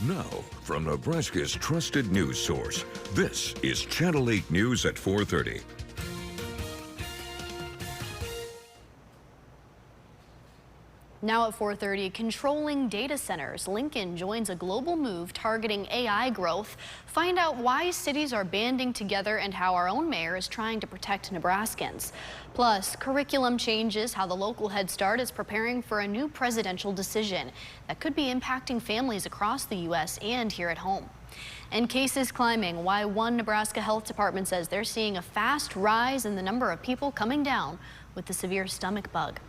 Now, from Nebraska's trusted news source, this is Channel 8 News at 4:30. Now at 4:30, controlling data centers. Lincoln joins a global move targeting AI growth. Find out why cities are banding together and how our own mayor is trying to protect Nebraskans. Plus, curriculum changes, how the local Head Start is preparing for a new presidential decision that could be impacting families across the U.S. and here at home. And cases climbing, why one Nebraska health department says they're seeing a fast rise in the number of people coming down with the severe stomach bug.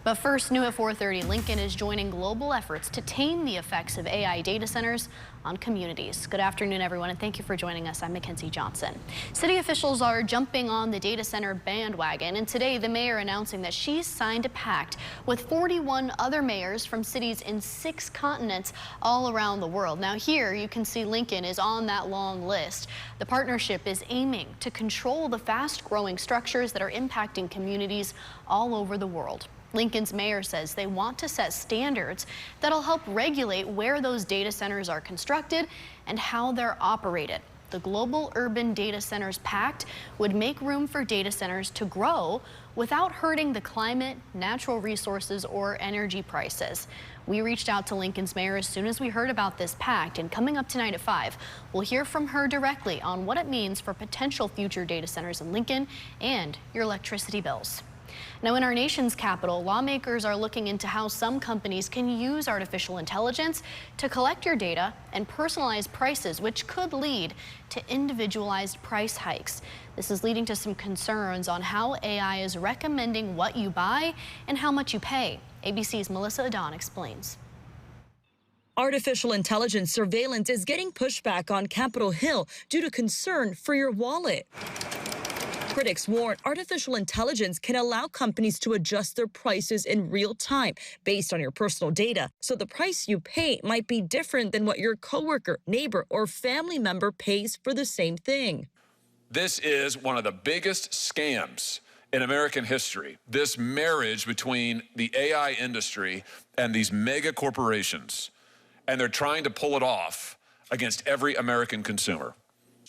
But first, new at 4:30, Lincoln is joining global efforts to tame the effects of AI data centers on communities. Good afternoon, everyone, and thank you for joining us. I'm Mackenzie Johnson. City officials are jumping on the data center bandwagon, and today the mayor announcing that she's signed a pact with 41 other mayors from cities in 6 continents all around the world. Now here you can see Lincoln is on that long list. The partnership is aiming to control the fast-growing structures that are impacting communities all over the world. Lincoln's mayor says they want to set standards that'll help regulate where those data centers are constructed and how they're operated. The Global Urban Data Centers Pact would make room for data centers to grow without hurting the climate, natural resources, or energy prices. We reached out to Lincoln's mayor as soon as we heard about this pact, and coming up tonight at 5, we'll hear from her directly on what it means for potential future data centers in Lincoln and your electricity bills. Now, in our nation's capital, lawmakers are looking into how some companies can use artificial intelligence to collect your data and personalize prices, which could lead to individualized price hikes. This is leading to some concerns on how AI is recommending what you buy and how much you pay. ABC's Melissa Adon explains. Artificial intelligence surveillance is getting pushback on Capitol Hill due to concern for your wallet. Critics warn artificial intelligence can allow companies to adjust their prices in real time based on your personal data. So the price you pay might be different than what your coworker, neighbor, or family member pays for the same thing. This is one of the biggest scams in American history. This marriage between the AI industry and these mega corporations, and they're trying to pull it off against every American consumer.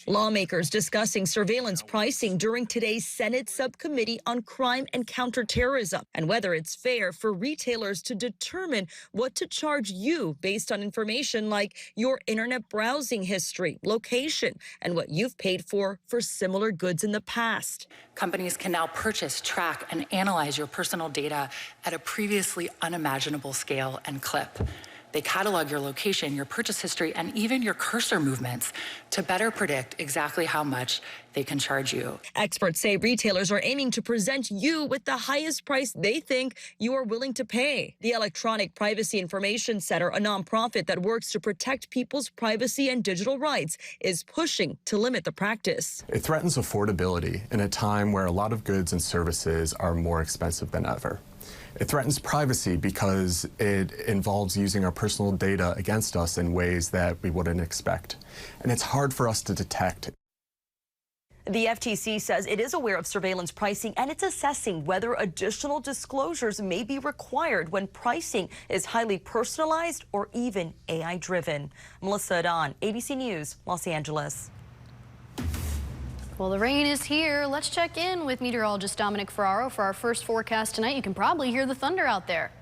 Lawmakers discussing surveillance pricing during today's Senate Subcommittee on Crime and Counterterrorism and whether it's fair for retailers to determine what to charge you based on information like your internet browsing history, location, and what you've paid for similar goods in the past. Companies can now purchase, track, and analyze your personal data at a previously unimaginable scale and clip. They catalog your location, your purchase history, and even your cursor movements to better predict exactly how much they can charge you. Experts say retailers are aiming to present you with the highest price they think you are willing to pay. The Electronic Privacy Information Center, a nonprofit that works to protect people's privacy and digital rights, is pushing to limit the practice. It threatens affordability in a time where a lot of goods and services are more expensive than ever. It threatens privacy because it involves using our personal data against us in ways that we wouldn't expect. And it's hard for us to detect. The FTC says it is aware of surveillance pricing and it's assessing whether additional disclosures may be required when pricing is highly personalized or even AI-driven. Melissa Adon, ABC News, Los Angeles. Well, the rain is here. Let's check in with meteorologist Dominic Ferraro for our first forecast tonight. You can probably hear the thunder out there.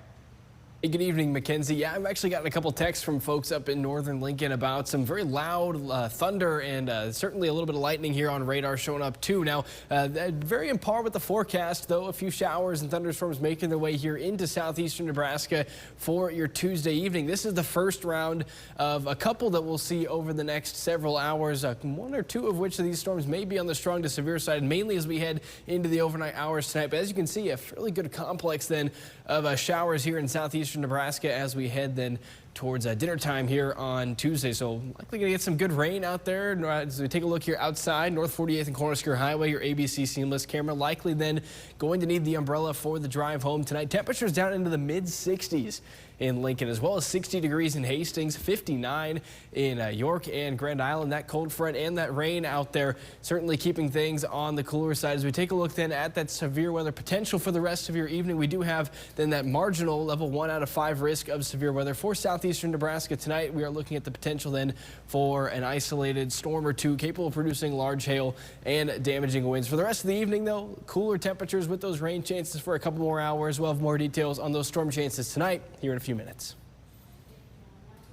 Hey, good evening, Mackenzie. Yeah, I've actually gotten a couple texts from folks up in northern Lincoln about some very loud thunder and certainly a little bit of lightning here on radar showing up too. Now, very in par with the forecast, though. A few showers and thunderstorms making their way here into southeastern Nebraska for your Tuesday evening. This is the first round of a couple that we'll see over the next several hours. 1 or 2 of which of these storms may be on the strong to severe side, mainly as we head into the overnight hours tonight. But as you can see, a fairly good complex then of showers here in southeastern Nebraska as we head then towards dinner time here on Tuesday. So likely going to get some good rain out there. As we take a look here outside, North 48th and Cornhusker Highway, your ABC Seamless camera likely then going to need the umbrella for the drive home tonight. Temperatures down into the mid-60s in Lincoln, as well as 60 degrees in Hastings, 59 in York and Grand Island. That cold front and that rain out there certainly keeping things on the cooler side. As we take a look then at that severe weather potential for the rest of your evening, we do have then that marginal level 1 out of 5 risk of severe weather for southeast southeastern Nebraska tonight. We are looking at the potential then for an isolated storm or two capable of producing large hail and damaging winds. For the rest of the evening, though, cooler temperatures with those rain chances for a couple more hours. We'll have more details on those storm chances tonight here in a few minutes.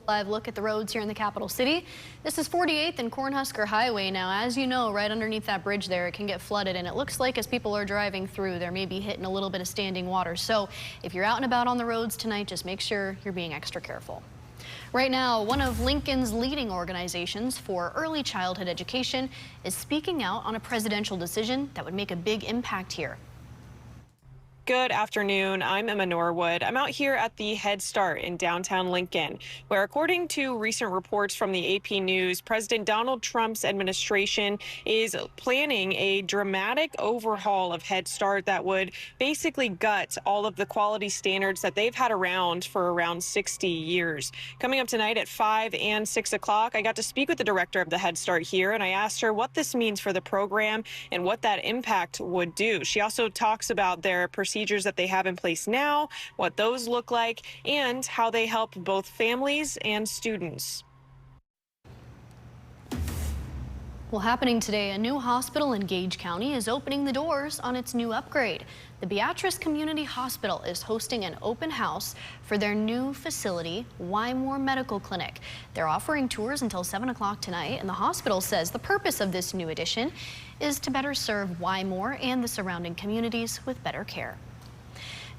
Live look at the roads here in the capital city. This is 48th and Cornhusker Highway. Now, as you know, right underneath that bridge there, it can get flooded, and it looks like as people are driving through, they're maybe hitting a little bit of standing water. So if you're out and about on the roads tonight, just make sure you're being extra careful. Right now, one of Lincoln's leading organizations for early childhood education is speaking out on a presidential decision that would make a big impact here. Good afternoon. I'm Emma Norwood. I'm out here at the Head Start in downtown Lincoln, where according to recent reports from the AP News, President Donald Trump's administration is planning a dramatic overhaul of Head Start that would basically gut all of the quality standards that they've had around for around 60 years. Coming up tonight at 5 and 6 o'clock, I got to speak with the director of the Head Start here, and I asked her what this means for the program and what that impact would do. She also talks about their procedures that they have in place now, what those look like, and how they help both families and students. Well, happening today, a new hospital in Gage County is opening the doors on its new upgrade. The Beatrice Community Hospital is hosting an open house for their new facility, Wymore Medical Clinic. They're offering tours until 7 o'clock tonight, and the hospital says the purpose of this new addition is to better serve Wymore and the surrounding communities with better care.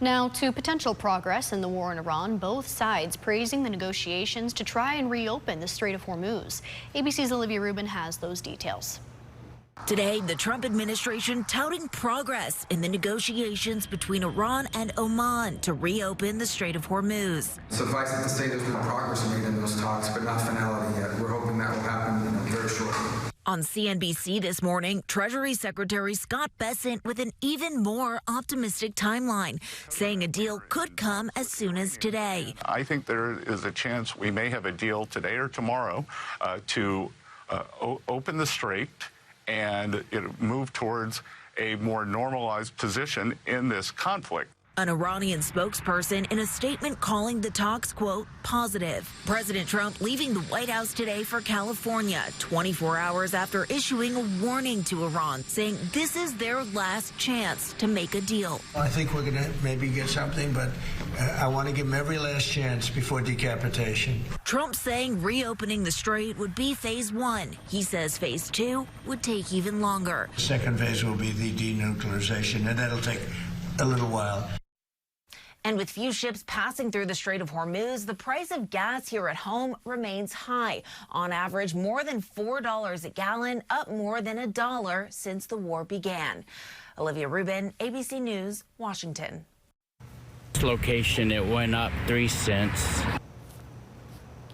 Now to potential progress in the war in Iran, both sides praising the negotiations to try and reopen the Strait of Hormuz. ABC's Olivia Rubin has those details. Today, the Trump administration touting progress in the negotiations between Iran and Oman to reopen the Strait of Hormuz. Suffice it to say there's been progress made in those talks, but not finality yet. We're hoping that will happen very shortly. On CNBC this morning, Treasury Secretary Scott Bessent with an even more optimistic timeline, saying a deal could come as soon as today. I think there is a chance we may have a deal today or tomorrow to open the strait and move towards a more normalized position in this conflict. An Iranian spokesperson in a statement calling the talks, quote, positive. President Trump leaving the White House today for California, 24 hours after issuing a warning to Iran, saying this is their last chance to make a deal. I think we're going to maybe get something, but I want to give them every last chance before decapitation. Trump saying reopening the strait would be phase one. He says phase two would take even longer. The second phase will be the denuclearization, and that'll take a little while. And with few ships passing through the Strait of Hormuz, the price of gas here at home remains high. On average, more than $4 a gallon, up more than $1 since the war began. Olivia Rubin, ABC News, Washington. Location, it went up 3 cents.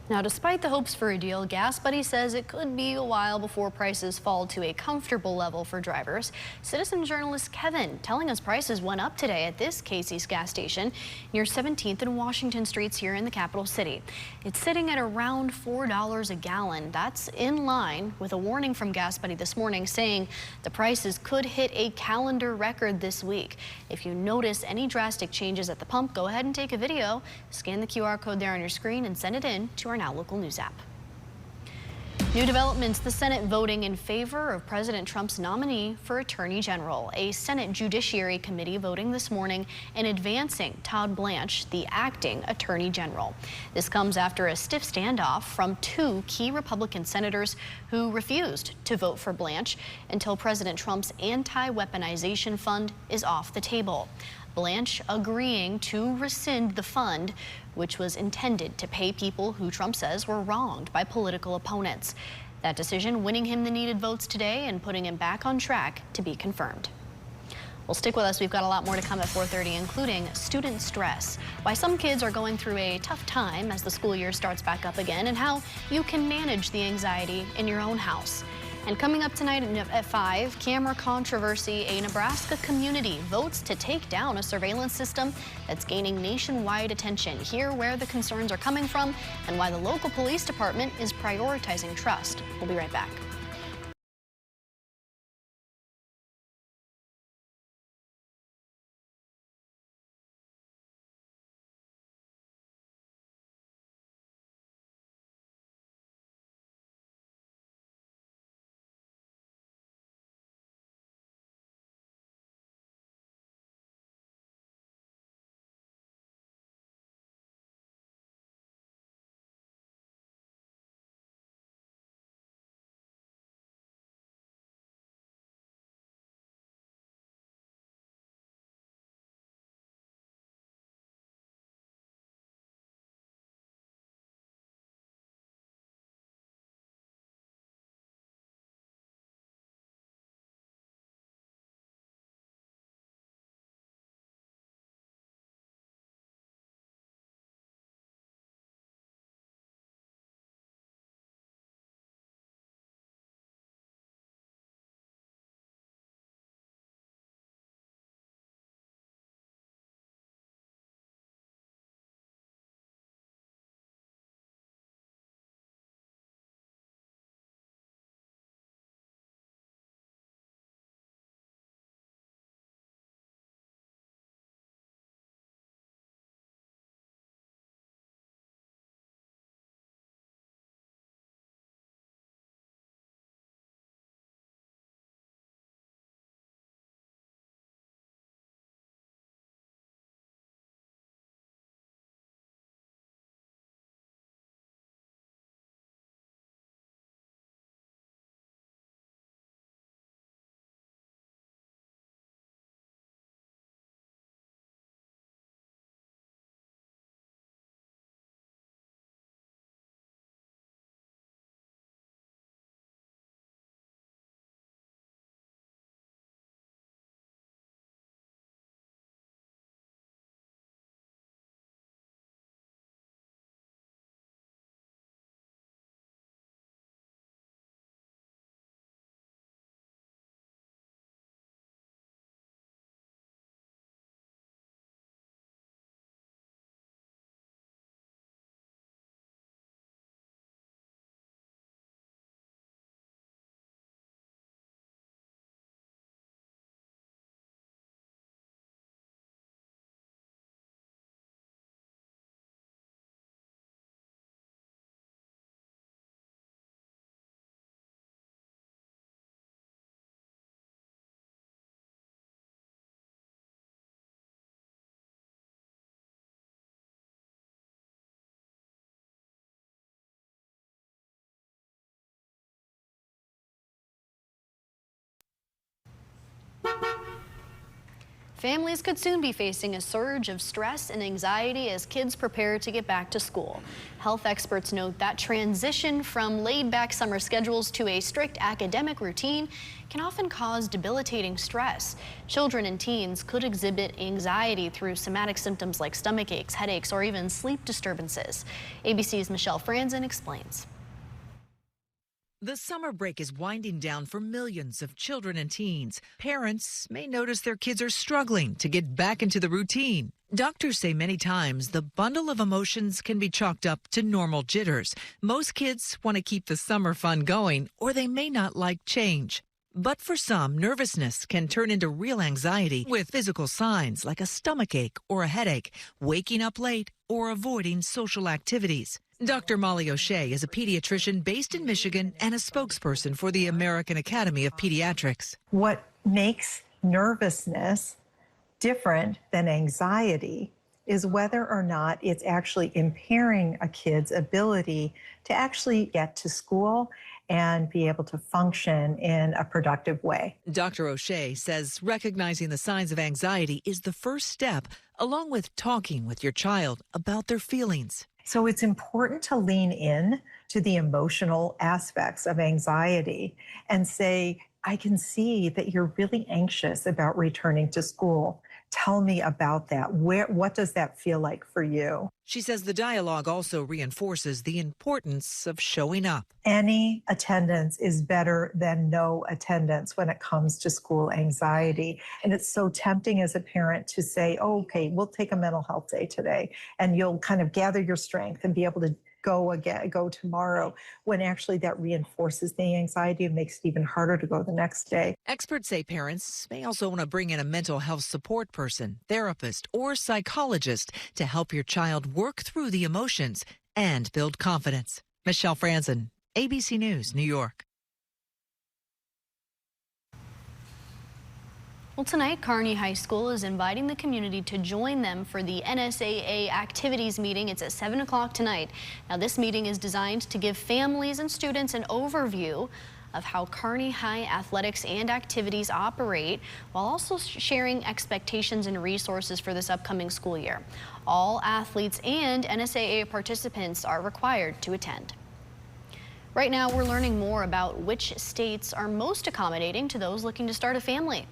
Now, despite the hopes for a deal, Gas Buddy says it could be a while before prices fall to a comfortable level for drivers. Citizen journalist Kevin telling us prices went up today at this Casey's gas station near 17th and Washington Streets here in the capital city. It's sitting at around $4 a gallon. That's in line with a warning from Gas Buddy this morning saying the prices could hit a calendar record this week. If you notice any drastic changes at the pump, go ahead and take a video, scan the QR code there on your screen and send it in to our Now Local News app. New developments, the Senate voting in favor of President Trump's nominee for Attorney General. A Senate Judiciary Committee voting this morning and advancing Todd Blanche, the acting Attorney General. This comes after a stiff standoff from two key Republican senators who refused to vote for Blanche until President Trump's anti-weaponization fund is off the table. Blanche agreeing to rescind the fund, which was intended to pay people who Trump says were wronged by political opponents. That decision winning him the needed votes today and putting him back on track to be confirmed. Well, stick with us. We've got a lot more to come at 4:30, including student stress, why some kids are going through a tough time as the school year starts back up again, and how you can manage the anxiety in your own house. And coming up tonight at 5, camera controversy. A Nebraska community votes to take down a surveillance system that's gaining nationwide attention. Hear where the concerns are coming from and why the local police department is prioritizing trust. We'll be right back. Families could soon be facing a surge of stress and anxiety as kids prepare to get back to school. Health experts note that transition from laid-back summer schedules to a strict academic routine can often cause debilitating stress. Children and teens could exhibit anxiety through somatic symptoms like stomach aches, headaches, or even sleep disturbances. ABC's Michelle Franzen explains. The summer break is winding down for millions of children and teens. Parents may notice their kids are struggling to get back into the routine. Doctors say many times the bundle of emotions can be chalked up to normal jitters. Most kids want to keep the summer fun going, or they may not like change. But for some, nervousness can turn into real anxiety with physical signs like a stomachache or a headache, waking up late, or avoiding social activities. Dr. Molly O'Shea is a pediatrician based in Michigan and a spokesperson for the American Academy of Pediatrics. What makes nervousness different than anxiety is whether or not it's actually impairing a kid's ability to actually get to school and be able to function in a productive way. Dr. O'Shea says recognizing the signs of anxiety is the first step, along with talking with your child about their feelings. So it's important to lean in to the emotional aspects of anxiety and say, I can see that you're really anxious about returning to school. Tell me about that. What does that feel like for you? She says the dialogue also reinforces the importance of showing up. Any attendance is better than no attendance when it comes to school anxiety. And it's so tempting as a parent to say, oh, okay, we'll take a mental health day today, and you'll kind of gather your strength and be able to go tomorrow, when actually that reinforces the anxiety and makes it even harder to go the next day. Experts say parents may also want to bring in a mental health support person, therapist, or psychologist to help your child work through the emotions and build confidence. Michelle Franzen, ABC News, New York. Well, tonight, Kearney High School is inviting the community to join them for the NSAA activities meeting. It's at 7 o'clock tonight. Now, this meeting is designed to give families and students an overview of how Kearney High athletics and activities operate, while also sharing expectations and resources for this upcoming school year. All athletes and NSAA participants are required to attend. Right now, we're learning more about which states are most accommodating to those looking to start a family.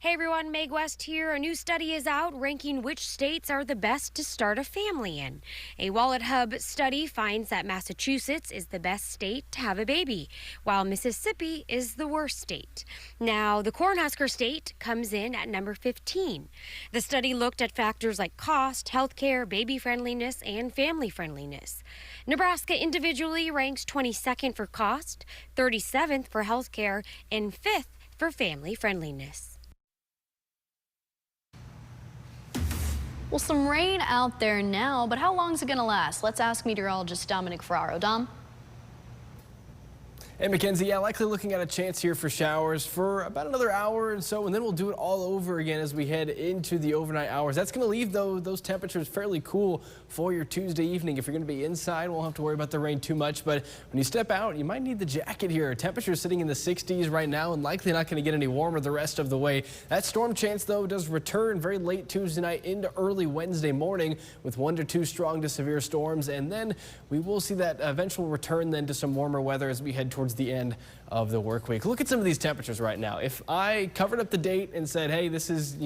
Hey everyone, Meg West here. A new study is out ranking which states are the best to start a family in. A Wallet Hub study finds that Massachusetts is the best state to have a baby, while Mississippi is the worst state. Now, the Cornhusker state comes in at number 15. The study looked at factors like cost, healthcare, baby friendliness, and family friendliness. Nebraska individually ranks 22nd for cost, 37th for healthcare, and 5th for family friendliness. Well, some rain out there now, but how long is it going to last? Let's ask meteorologist Dominic Ferraro. Dom? Hey, Mackenzie, yeah, likely looking at a chance here for showers for about another hour or so, and then we'll do it all over again as we head into the overnight hours. That's going to leave, though, those temperatures fairly cool for your Tuesday evening. If you're going to be inside, won't have to worry about the rain too much, but when you step out, you might need the jacket here. Temperatures sitting in the 60s right now and likely not going to get any warmer the rest of the way. That storm chance, though, does return very late Tuesday night into early Wednesday morning with 1 to 2 strong to severe storms, and then we will see that eventual return then to some warmer weather as we head towards the end of the work week. Look at some of these temperatures right now. If I covered up the date and said, hey, this is,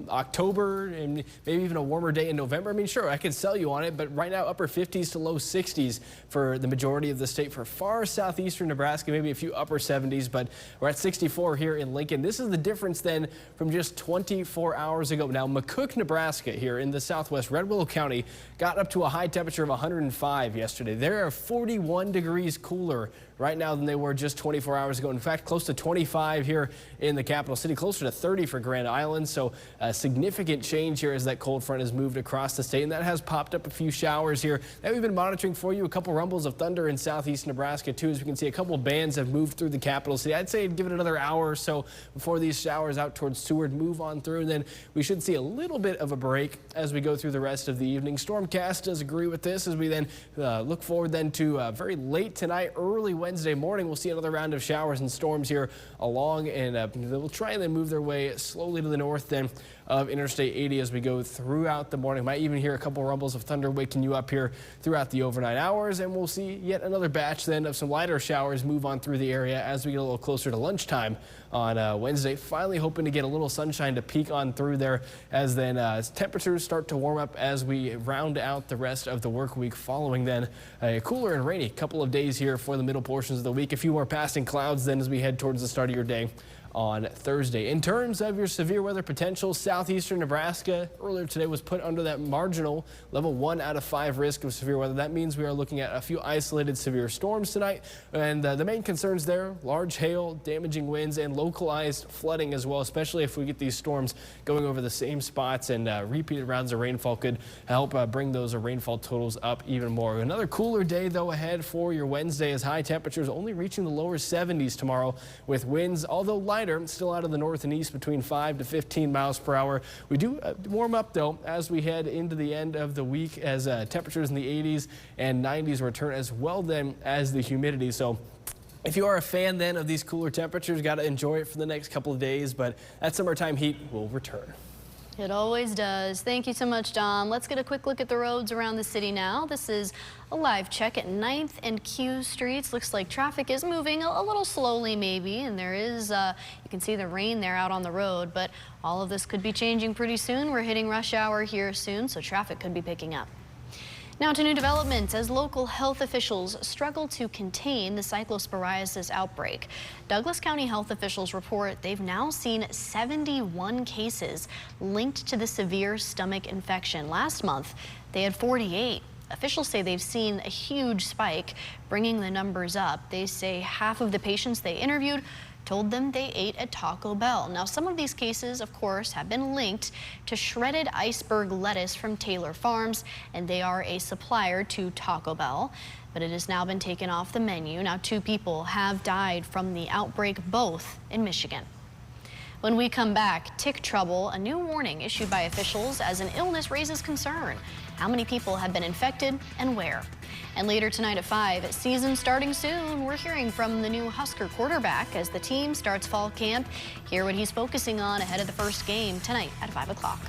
October and maybe even a warmer day in November, I mean, sure, I could sell you on it, but right now upper 50s to low 60s for the majority of the state. For far southeastern Nebraska, maybe a few upper 70s, but we're at 64 here in Lincoln. This is the difference then from just 24 hours ago. Now, McCook, Nebraska here in the southwest, Red Willow County, got up to a high temperature of 105 yesterday. They're 41 degrees cooler right now than they were just 24 hours ago. In fact, close to 25 here in the capital city, closer to 30 for Grand Island. So a significant change here as that cold front has moved across the state, and that has popped up a few showers here that we've been monitoring for you. A couple rumbles of thunder in southeast Nebraska too, as we can see a couple bands have moved through the capital city. I'd say give it another hour or so before these showers out towards Seward move on through, and then we should see a little bit of a break as we go through the rest of the evening. Stormcast does agree with this as we then look forward then to very late tonight, early Wednesday morning. morning, we'll see another round of showers and storms here along, and they'll try and then move their way slowly to the north then of Interstate 80 as we go throughout the morning. Might even hear a couple rumbles of thunder waking you up here throughout the overnight hours, and we'll see yet another batch then of some lighter showers move on through the area as we get a little closer to lunchtime on Wednesday. Finally hoping to get a little sunshine to peek on through there as then temperatures start to warm up as we round out the rest of the work week, following then a cooler and rainy couple of days here for the middle portions of the week. A few more passing clouds then as we head towards the start of your day on Thursday. In terms of your severe weather potential, southeastern Nebraska earlier today was put under that marginal level 1 out of 5 risk of severe weather. That means we are looking at a few isolated severe storms tonight, and the main concerns there: large hail, damaging winds, and localized flooding as well, especially if we get these storms going over the same spots, and repeated rounds of rainfall could help bring those rainfall totals up even more. Another cooler day though ahead for your Wednesday, as high temperatures only reaching the lower 70s tomorrow, with winds, although lighter, still out of the north and east between 5 to 15 miles per hour. We do warm up though as we head into the end of the week, as temperatures in the 80s and 90s return, as well then as the humidity. So if you are a fan then of these cooler temperatures, got to enjoy it for the next couple of days, but that summertime heat will return. It always does. Thank you so much, Dom. Let's get a quick look at the roads around the city now. This is a live check at 9th and Q Streets. Looks like traffic is moving a little slowly maybe, and there is, you can see the rain there out on the road, but all of this could be changing pretty soon. We're hitting rush hour here soon, so traffic could be picking up. Now to new developments as local health officials struggle to contain the cyclosporiasis outbreak. Douglas County health officials report they've now seen 71 cases linked to the severe stomach infection. Last month, they had 48. Officials say they've seen a huge spike, bringing the numbers up. They say half of the patients they interviewed told them they ate at Taco Bell. Now, some of these cases, of course, have been linked to shredded iceberg lettuce from Taylor Farms, and they are a supplier to Taco Bell. But it has now been taken off the menu. Now, 2 people have died from the outbreak, both in Michigan. When we come back, tick trouble, a new warning issued by officials as an illness raises concern. How many people have been infected and where? And later tonight at 5, season starting soon. We're hearing from the new Husker quarterback as the team starts fall camp. Hear what he's focusing on ahead of the first game tonight at 5 o'clock.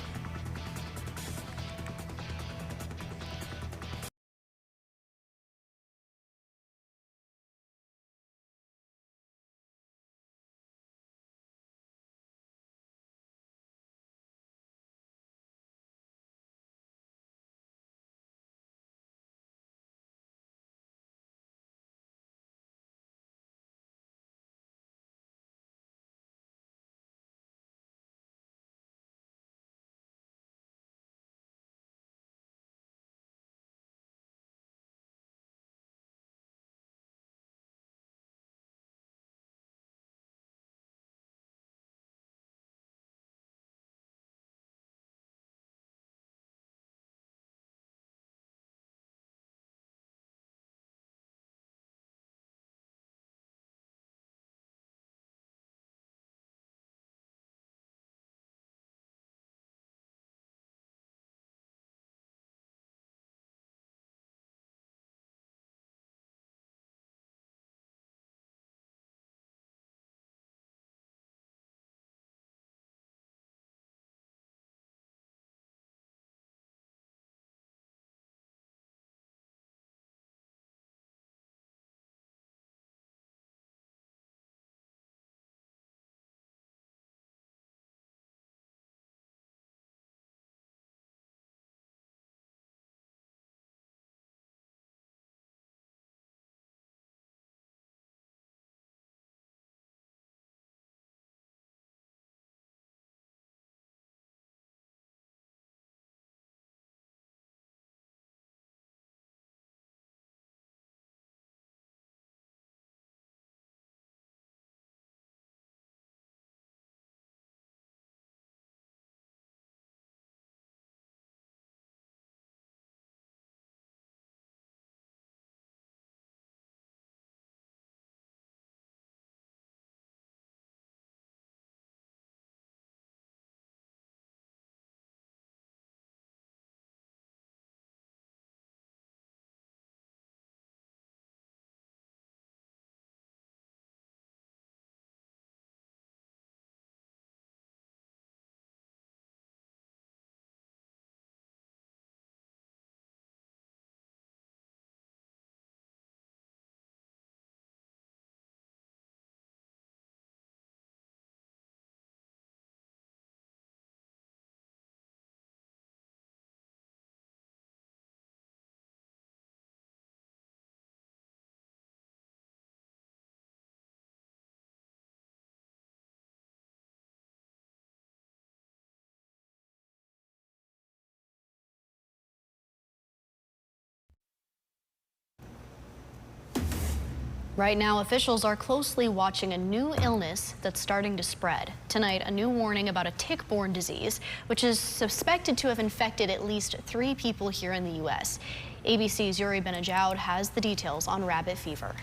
Right now, officials are closely watching a new illness that's starting to spread. Tonight, a new warning about a tick-borne disease, which is suspected to have infected at least 3 people here in the U.S. ABC's Yuri Benajoud has the details on rabbit fever.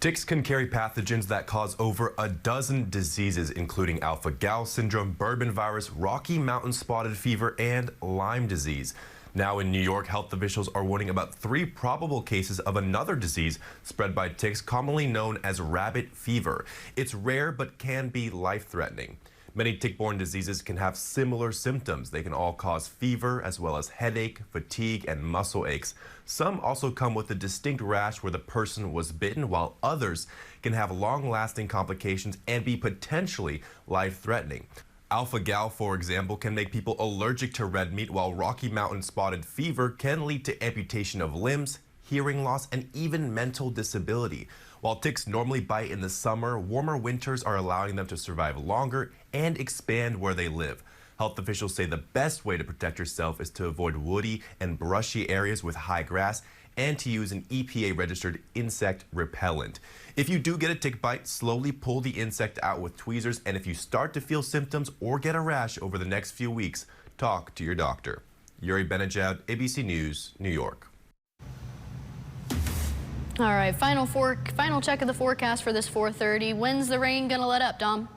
Ticks can carry pathogens that cause over a dozen diseases, including alpha-gal syndrome, Bourbon virus, Rocky Mountain spotted fever, and Lyme disease. Now in New York, health officials are warning about 3 probable cases of another disease spread by ticks, commonly known as rabbit fever. It's rare but can be life-threatening. Many tick-borne diseases can have similar symptoms. They can all cause fever, as well as headache, fatigue, and muscle aches. Some also come with a distinct rash where the person was bitten, while others can have long-lasting complications and be potentially life-threatening. Alpha-gal, for example, can make people allergic to red meat, while Rocky Mountain spotted fever can lead to amputation of limbs, hearing loss, and even mental disability. While ticks normally bite in the summer, warmer winters are allowing them to survive longer and expand where they live. Health officials say the best way to protect yourself is to avoid woody and brushy areas with high grass and to use an EPA-registered insect repellent. If you do get a tick bite, slowly pull the insect out with tweezers, and if you start to feel symptoms or get a rash over the next few weeks, talk to your doctor. Yuri Benajoud, ABC News, New York. All right, final check of the forecast for this 4:30. When's the rain gonna let up, Dom?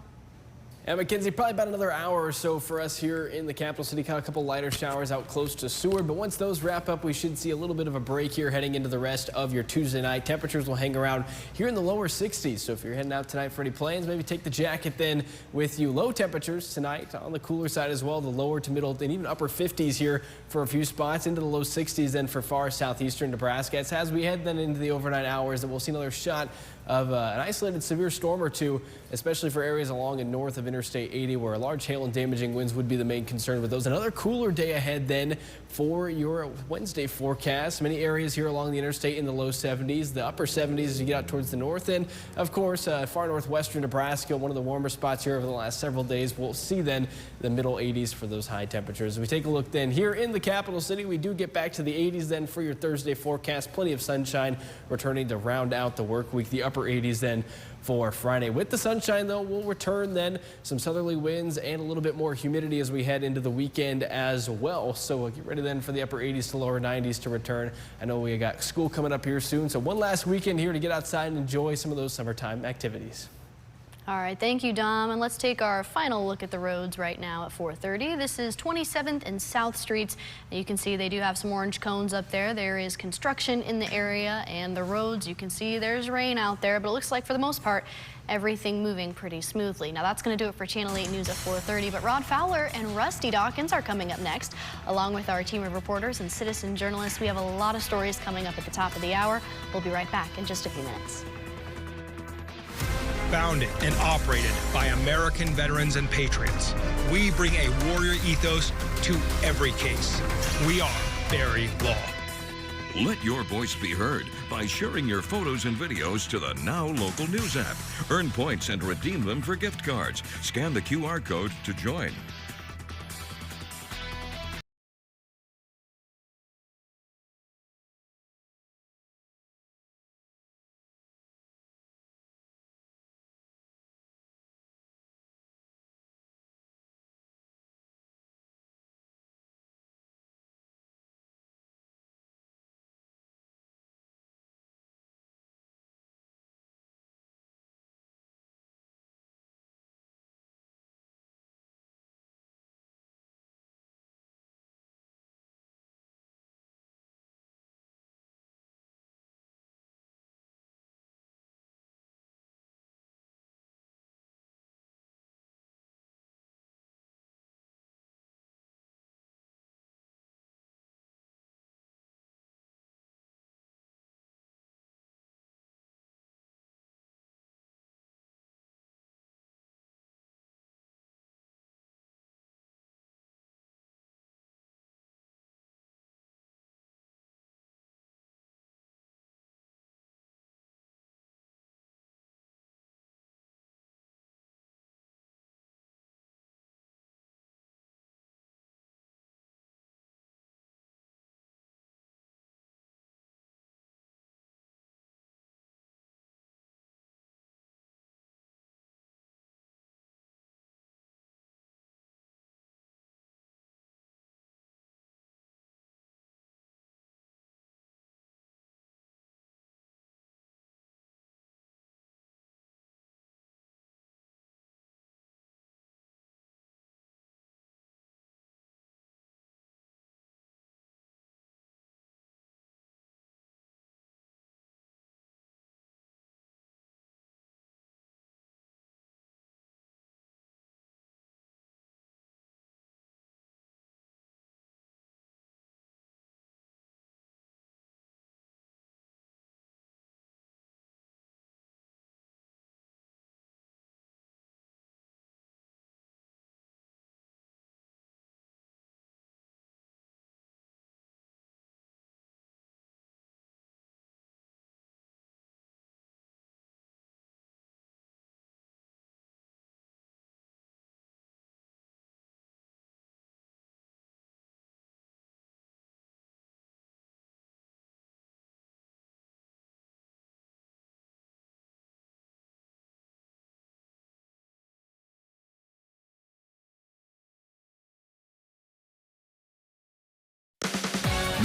And Mackenzie, probably about another hour or so for us here in the capital city. Got a couple lighter showers out close to Seward, but once those wrap up, we should see a little bit of a break here heading into the rest of your Tuesday night. Temperatures will hang around here in the lower 60s. So if you're heading out tonight for any plans, maybe take the jacket then with you. Low temperatures tonight on the cooler side as well. The lower to middle and even upper 50s here for a few spots, into the low 60s then for far southeastern Nebraska. It's as we head then into the overnight hours that we'll see another shot of an isolated severe storm or two, especially for areas along and north of Interstate 80, where large hail and damaging winds would be the main concern with those. Another cooler day ahead then for your Wednesday forecast. Many areas here along the interstate in the low 70s, the upper 70s as you get out towards the north. And of course, far northwestern Nebraska, one of the warmer spots here over the last several days. We'll see then the middle 80s for those high temperatures. As we take a look then here in the capital city, we do get back to the 80s then for your Thursday forecast. Plenty of sunshine returning to round out the work week. The upper 80s then for Friday. With the sunshine, though, we'll return then some southerly winds and a little bit more humidity as we head into the weekend as well. So we'll get ready then for the upper 80s to lower 90s to return. I know we got school coming up here soon, so one last weekend here to get outside and enjoy some of those summertime activities. All right, thank you, Dom. And let's take our final look at the roads right now at 4:30. This is 27th and South Streets. And you can see they do have some orange cones up there. There is construction in the area, and the roads, you can see there's rain out there, but it looks like for the most part, everything moving pretty smoothly. Now that's going to do it for Channel 8 News at 4:30, but Rod Fowler and Rusty Dawkins are coming up next, along with our team of reporters and citizen journalists. We have a lot of stories coming up at the top of the hour. We'll be right back in just a few minutes. Founded and operated by American veterans and patriots, we bring a warrior ethos to every case. We are Barry Law. Let your voice be heard by sharing your photos and videos to the Now Local News app. Earn points and redeem them for gift cards. Scan the QR code to join.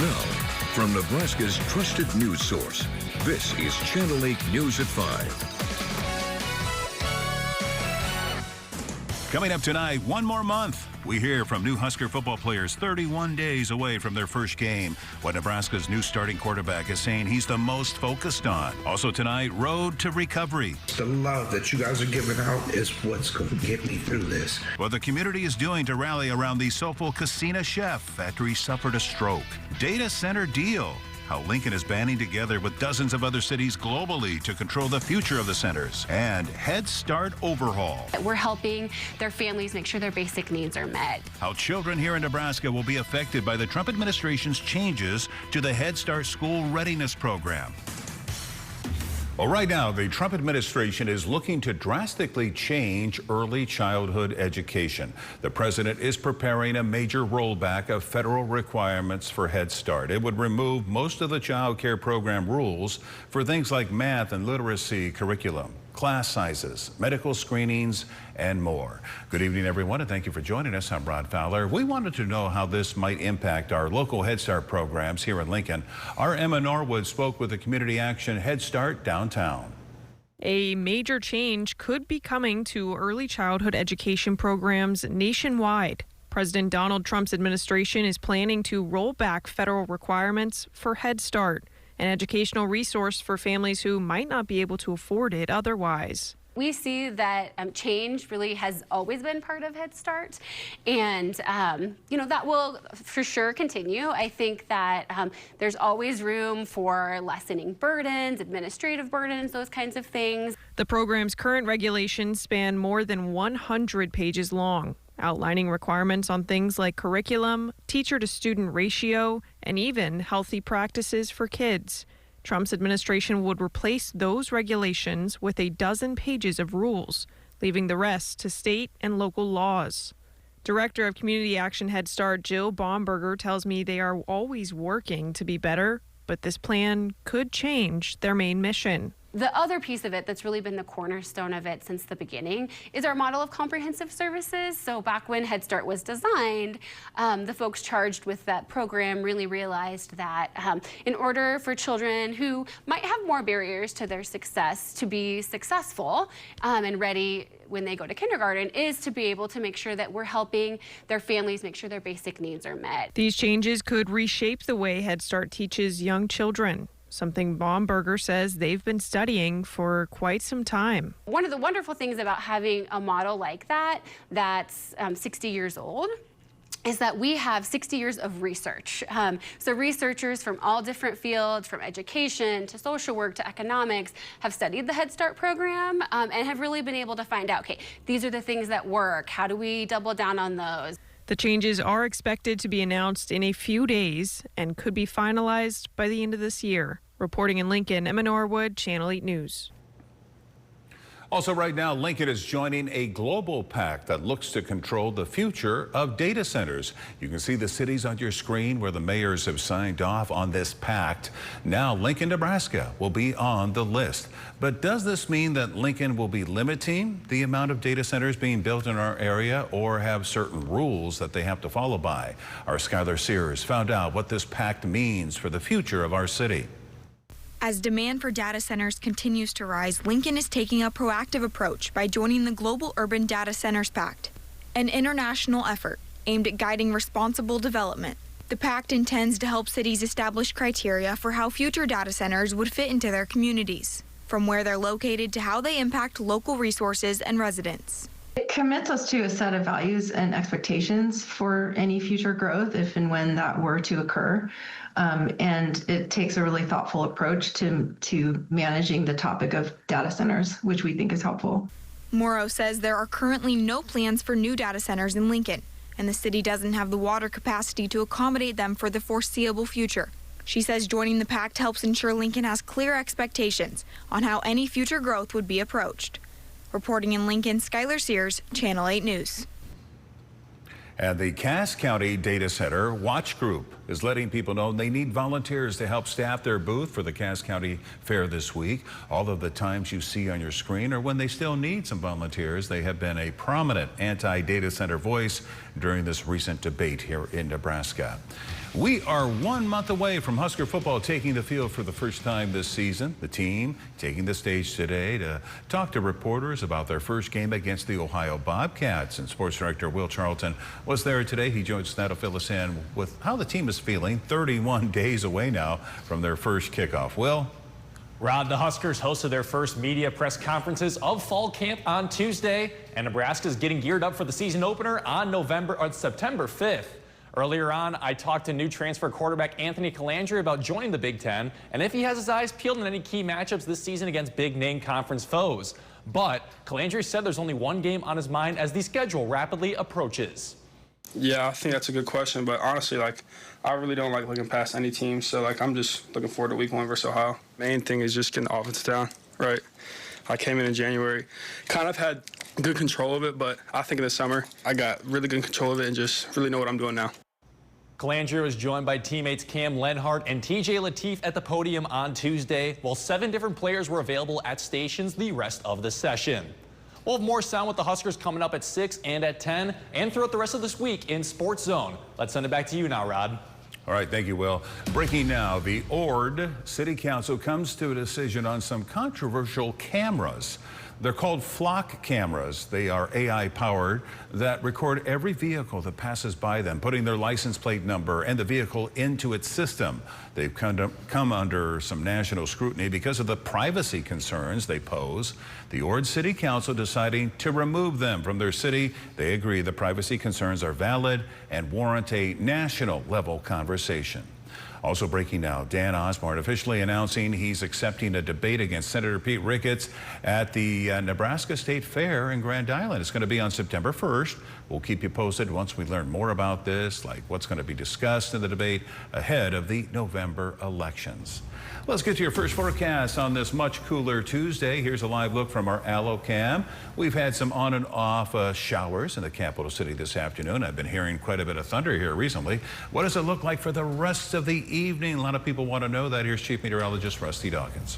Now, from Nebraska's trusted news source, this is Channel 8 News at 5. Coming up tonight, one more month. We hear from new Husker football players 31 days away from their first game. What Nebraska's new starting quarterback is saying he's the most focused on. Also tonight, road to recovery. The love that you guys are giving out is what's going to get me through this. What the community is doing to rally around the soulful Casina chef after he suffered a stroke. Data center deal. How Lincoln is banding together with dozens of other cities globally to control the future of the centers. And Head Start overhaul. We're helping their families make sure their basic needs are met. How children here in Nebraska will be affected by the Trump administration's changes to the Head Start school readiness program. Well, right now, the Trump administration is looking to drastically change early childhood education. The president is preparing a major rollback of federal requirements for Head Start. It would remove most of the child care program rules for things like math and literacy curriculum, class sizes, medical screenings, and more. Good evening, everyone, and thank you for joining us. I'm Rod Fowler. We wanted to know how this might impact our local Head Start programs here in Lincoln. Our Emma Norwood spoke with the Community Action Head Start downtown. A major change could be coming to early childhood education programs nationwide. President Donald Trump's administration is planning to roll back federal requirements for Head Start, an educational resource for families who might not be able to afford it otherwise. We see that change really has always been part of Head Start, and that will for sure continue. I think that there's always room for lessening burdens, administrative burdens, those kinds of things. The program's current regulations span more than 100 pages long, outlining requirements on things like curriculum, teacher-to-student ratio, and even healthy practices for kids. Trump's administration would replace those regulations with a dozen pages of rules, leaving the rest to state and local laws. Director of Community Action Head Start Jill Baumberger tells me they are always working to be better, but this plan could change their main mission. The other piece of it that's really been the cornerstone of it since the beginning is our model of comprehensive services. So back when Head Start was designed, the folks charged with that program really realized that in order for children who might have more barriers to their success to be successful and ready when they go to kindergarten is to be able to make sure that we're helping their families make sure their basic needs are met. These changes could reshape the way Head Start teaches young children, something Baumberger says they've been studying for quite some time. One of the wonderful things about having a model like that that's 60 years old is that we have 60 years of research. So researchers from all different fields, from education to social work to economics, have studied the Head Start program and have really been able to find out, okay, these are the things that work. How do we double down on those? The changes are expected to be announced in a few days and could be finalized by the end of this year. Reporting in Lincoln, Emma Norwood, Channel 8 News. Also right now, Lincoln is joining a global pact that looks to control the future of data centers. You can see the cities on your screen where the mayors have signed off on this pact. Now Lincoln, Nebraska will be on the list. But does this mean that Lincoln will be limiting the amount of data centers being built in our area or have certain rules that they have to follow by? Our Skylar Sears found out what this pact means for the future of our city. As demand for data centers continues to rise, Lincoln is taking a proactive approach by joining the Global Urban Data Centers Pact, an international effort aimed at guiding responsible development. The pact intends to help cities establish criteria for how future data centers would fit into their communities, from where they're located to how they impact local resources and residents. It commits us to a set of values and expectations for any future growth if and when that were to occur. And it takes a really thoughtful approach to managing the topic of data centers, which we think is helpful. Morrow says there are currently no plans for new data centers in Lincoln, and the city doesn't have the water capacity to accommodate them for the foreseeable future. She says joining the pact helps ensure Lincoln has clear expectations on how any future growth would be approached. Reporting in Lincoln, Skylar Sears, Channel 8 News. And the Cass County Data Center Watch Group is letting people know they need volunteers to help staff their booth for the Cass County Fair this week. All of the times you see on your screen are when they still need some volunteers. They have been a prominent anti-data center voice during this recent debate here in Nebraska. We are 1 month away from Husker football taking the field for the first time this season. The team taking the stage today to talk to reporters about their first game against the Ohio Bobcats. And Sports Director Will Charlton was there today. He joins us now to fill us in with how the team is feeling 31 days away now from their first kickoff. Will? Rod, the Huskers hosted their first media press conferences of fall camp on Tuesday, and Nebraska is getting geared up for the season opener on September 5th. Earlier on, I talked to new transfer quarterback Anthony Calandri about joining the Big Ten and if he has his eyes peeled on any key matchups this season against big-name conference foes. But Calandri said there's only one game on his mind as the schedule rapidly approaches. Yeah, I think that's a good question, but honestly, I really don't like looking past any team, so I'm just looking forward to week 1 versus Ohio. Main thing is just getting the offense down, right? I came in January, kind of had good control of it, but I think in the summer I got really good control of it and just really know what I'm doing now. Calandri was joined by teammates Cam Lenhart and TJ Lateef at the podium on Tuesday, while 7 different players were available at stations the rest of the session. We'll have more sound with the Huskers coming up at 6 and at 10 and throughout the rest of this week in Sports Zone. Let's send it back to you now, Rod. All right, thank you, Will. Breaking now, the Ord City Council comes to a decision on some controversial cameras. They're called flock cameras. They are AI-powered that record every vehicle that passes by them, putting their license plate number and the vehicle into its system. They've come under some national scrutiny because of the privacy concerns they pose. The Ord City Council deciding to remove them from their city. They agree the privacy concerns are valid and warrant a national-level conversation. Also breaking now, Dan Osborne officially announcing he's accepting a debate against Senator Pete Ricketts at the Nebraska State Fair in Grand Island. It's going to be on September 1st. We'll keep you posted once we learn more about this, like what's going to be discussed in the debate ahead of the November elections. Let's get to your first forecast on this much cooler Tuesday. Here's a live look from our AlloCam. We've had some on and off showers in the capital city this afternoon. I've been hearing quite a bit of thunder here recently. What does it look like for the rest of the evening? A lot of people want to know that. Here's Chief Meteorologist Rusty Dawkins.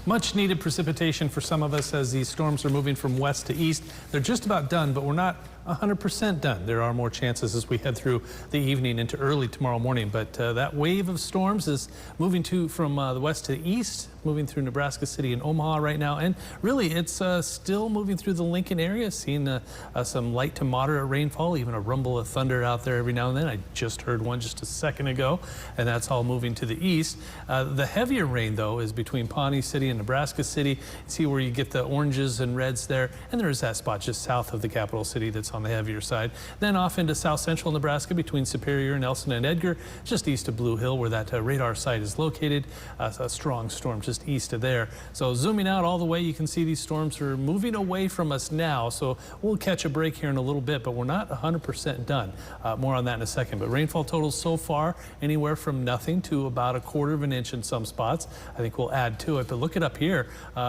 Much needed precipitation for some of us as these storms are moving from west to east. They're just about done, but we're not 100% done. There are more chances as we head through the evening into early tomorrow morning, but that wave of storms is moving from the west to the east, moving through Nebraska City and Omaha right now, and really it's still moving through the Lincoln area, seeing some light to moderate rainfall, even a rumble of thunder out there every now and then. I just heard one just a second ago, and that's all moving to the east. The heavier rain, though, is between Pawnee City and Nebraska City. See where you get the oranges and reds there, and there's that spot just south of the capital city that's on the heavier side. Then off into south central Nebraska between Superior, Nelson, and Edgar, just east of Blue Hill where that radar site is located. A strong storm just east of there. So zooming out all the way, you can see these storms are moving away from us now. So we'll catch a break here in a little bit, but we're not 100% done. More on that in a second. But rainfall totals so far anywhere from nothing to about 1/4 inch in some spots. I think we'll add to it. But look it up here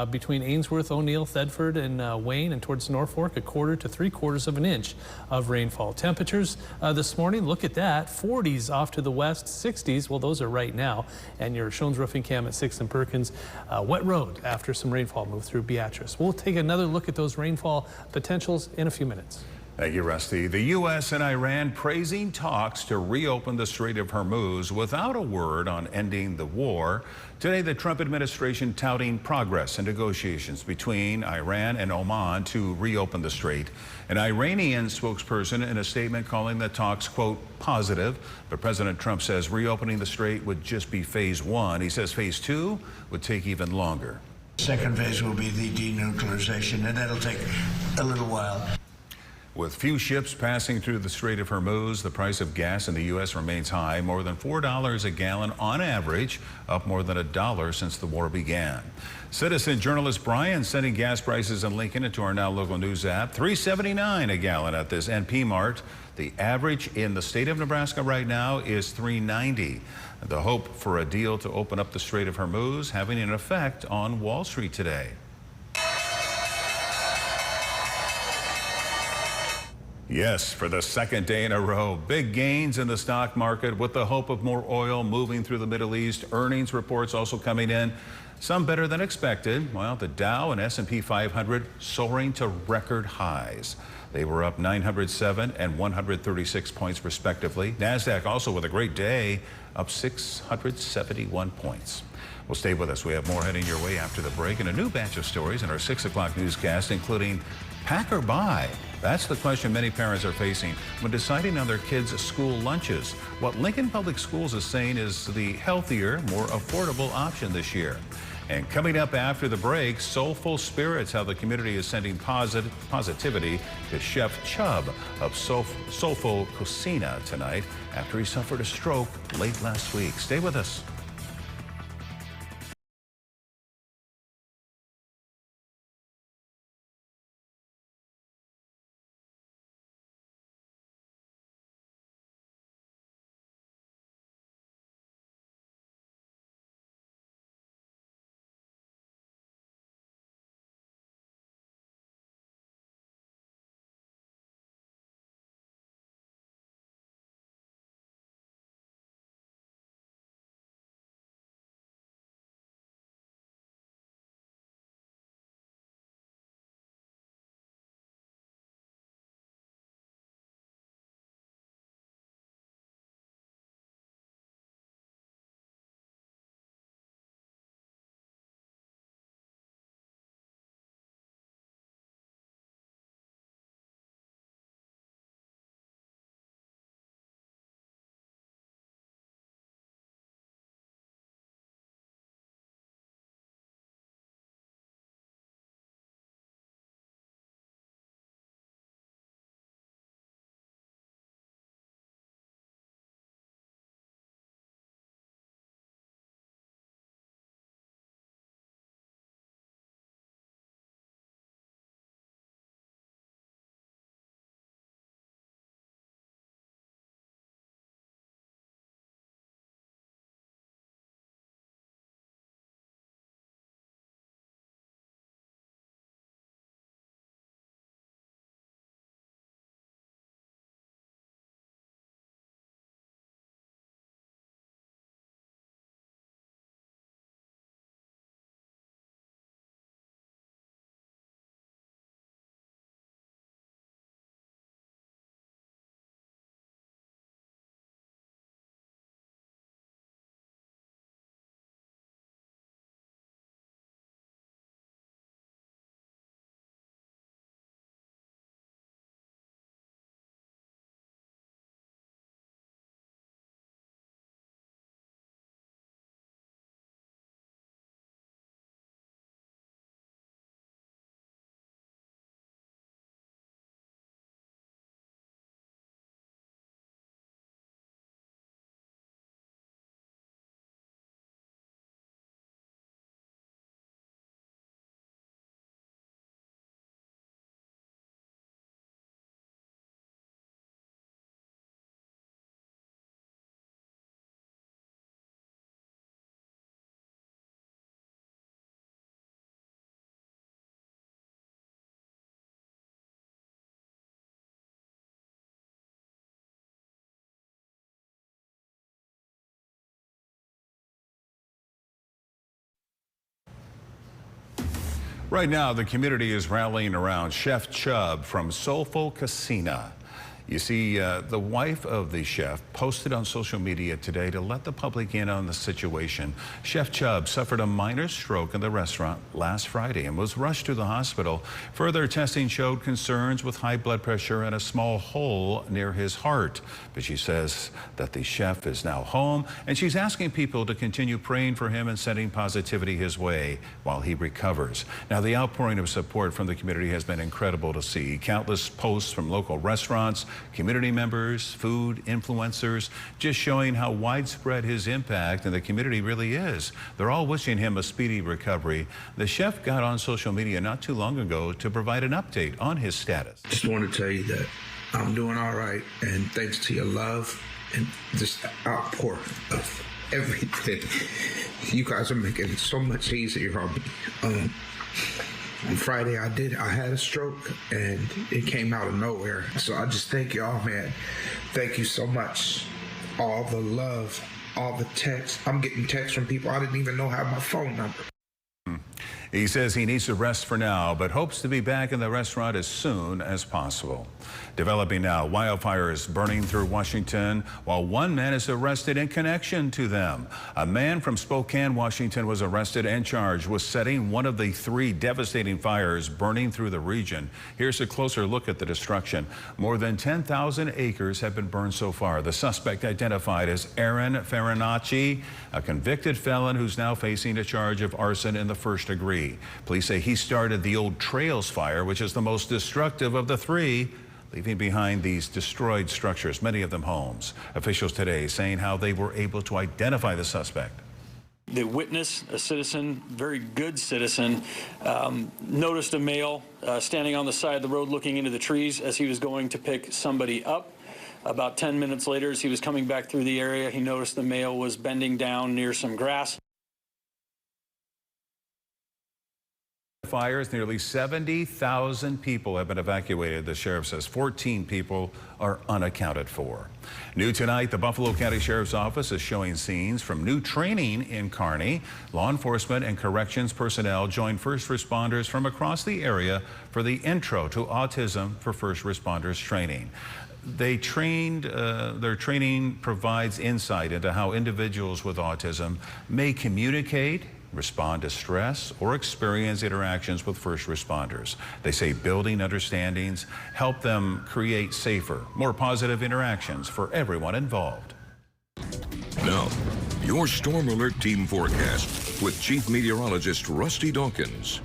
between Ainsworth, O'Neill, Thedford, and Wayne, and towards Norfolk, 1/4 to 3/4 inch of rainfall. Temperatures this morning, look at that, 40s off to the west, 60s, well, those are right now. And your Shones Roofing Cam at 6th and Perkins. Wet road after some rainfall moved through Beatrice. We'll take another look at those rainfall potentials in a few minutes. Thank you, Rusty. The U.S. and Iran praising talks to reopen the Strait of Hormuz without a word on ending the war. Today, the Trump administration touting progress in negotiations between Iran and Oman to reopen the strait. An Iranian spokesperson in a statement calling the talks, quote, positive. But President Trump says reopening the strait would just be phase 1. He says phase 2 would take even longer. Second phase will be the denuclearization, and that'll take a little while. With few ships passing through the Strait of Hormuz, the price of gas in the U.S. remains high, more than $4 a gallon on average, up more than $1 since the war began. Citizen journalist Brian sending gas prices in Lincoln into our Now Local News app, $3.79 a gallon at this NP Mart. The average in the state of Nebraska right now is $3.90. The hope for a deal to open up the Strait of Hormuz having an effect on Wall Street today. Yes, for the second day in a row, big gains in the stock market with the hope of more oil moving through the Middle East. Earnings reports also coming in, some better than expected. Well, the Dow and S&P 500 soaring to record highs. They were up 907 and 136 points respectively. NASDAQ also with a great day, up 671 points. Well, stay with us. We have more heading your way after the break and a new batch of stories in our 6 o'clock newscast, including pack or buy. That's the question many parents are facing when deciding on their kids' school lunches. What Lincoln Public Schools is saying is the healthier, more affordable option this year. And coming up after the break, Soulful Spirits, how the community is sending positivity to Chef Chubb of Soulful Cocina tonight after he suffered a stroke late last week. Stay with us. Right now, the community is rallying around Chef Chubb from Soulful Cocina. You see, the wife of the chef posted on social media today to let the public in on the situation. Chef Chubb suffered a minor stroke in the restaurant last Friday and was rushed to the hospital. Further testing showed concerns with high blood pressure and a small hole near his heart. But she says that the chef is now home, and she's asking people to continue praying for him and sending positivity his way while he recovers. Now, the outpouring of support from the community has been incredible to see. Countless posts from local restaurants, community members, food influencers, just showing how widespread his impact in the community really is. They're all wishing him a speedy recovery. The chef got on social media not too long ago to provide an update on his status. Just want to tell you that I'm doing all right, and thanks to your love and just the outpour of everything, you guys are making it so much easier on me. On Friday, I had a stroke, and it came out of nowhere. So I just thank y'all, man. Thank you so much. All the love, all the texts. I'm getting texts from people I didn't even know had my phone number. He says he needs to rest for now, but hopes to be back in the restaurant as soon as possible. Developing now, wildfires burning through Washington while one man is arrested in connection to them. A man from Spokane, Washington was arrested and charged with setting one of the 3 devastating fires burning through the region. Here's a closer look at the destruction. More than 10,000 acres have been burned so far. The suspect identified as Aaron Farinacci, a convicted felon who's now facing a charge of arson in the 1st degree. Police say he started the Old Trails fire, which is the most destructive of the 3, leaving behind these destroyed structures, many of them homes. Officials today saying how they were able to identify the suspect. The witness, a citizen, very good citizen, noticed a male standing on the side of the road looking into the trees as he was going to pick somebody up. About 10 minutes later, as he was coming back through the area, he noticed the male was bending down near some grass. Fires, nearly 70,000 people have been evacuated. The sheriff says 14 people are unaccounted for. New tonight, the Buffalo County Sheriff's Office is showing scenes from new training in Kearney. Law enforcement and corrections personnel joined first responders from across the area for the Intro to Autism for First Responders training. Their training provides insight into how individuals with autism may communicate, respond to stress, or experience interactions with first responders. They say building understandings help them create safer, more positive interactions for everyone involved. Now, your Storm Alert Team forecast with Chief Meteorologist Rusty Dawkins.